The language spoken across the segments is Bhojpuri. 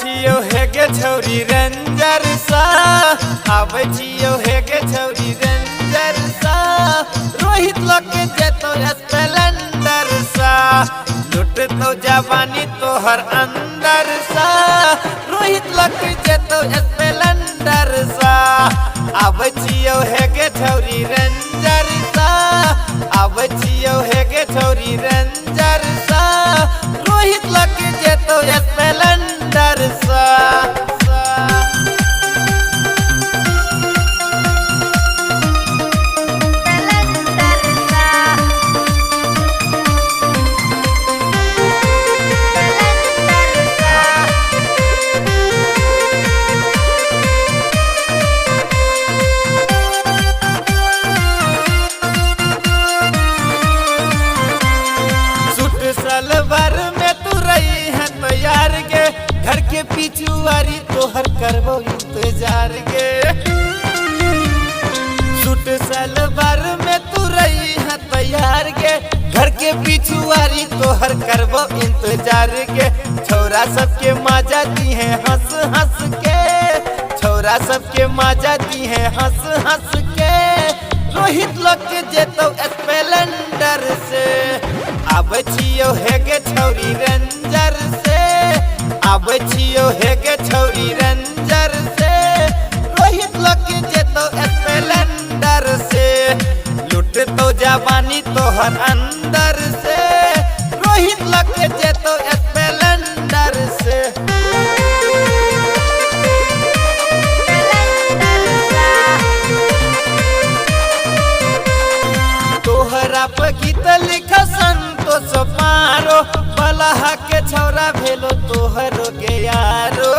छियो हे गे छौरी रेंजर सा, आवे छियो हे गे छौरी रेंजर सा, रोहित लगे जेतो स्प्लेंडर सा, लुट तो जवानी तोहर अंदर सा, रोहित लगे जेतो स्प्लेंडर सा, आवे छियो हे गे छौरी रेंजर सा, आवे छियो हे गे छौरी रेंजर सा, रोहित लगे जेतो स्प्लेंडर सा। सलवार में तू रही है तैयार गे, घर के पिछुआरी तोहर करबो इंतजार गे। सूट सलवार में तू रही है तैयार गे, घर के पिछुआरी तोहर करबो इंतजार गे। छौरा सबके मजा दी है हंस हंस के, छौरा सबके मजा दी है हंस हंस के, रोहित लग जेतो स्प्लेंडर से, आवे छियो हे गे छौरी रेंजर से, आवे छियो हे गे छौरी रेंजर से, रोहित लग जेतो स्प्लेंडर से, लुट तो जवानी तोहर अंदर से, रोहित लग जेतो स्प्लेंडर से। तोहरा पे गीत लिखा संतोष मारो, बलहा के छौरा भेलो तोहरो गे यारो।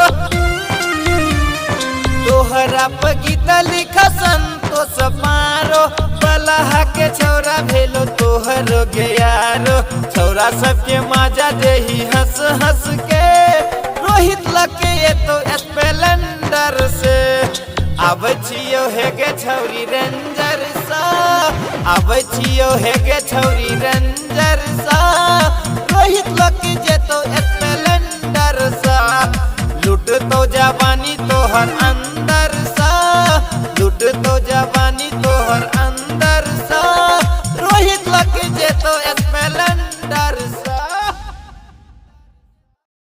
तोहरा पे गीत लिखा संतोष मारो, बलहा के छौरा भेलो तोहरो गे यारो। छौरा सबके मजा देही हंस हंस के, रोहित लगे ये तो स्प्लेंडर से, आवे छियो हे गे छौरी रेंजर सा, आवे छियो हे गे छौरी रेंजर सा, रोहित लगे जेतो स्प्लेंडर सा, लुट तो जवानी तोहर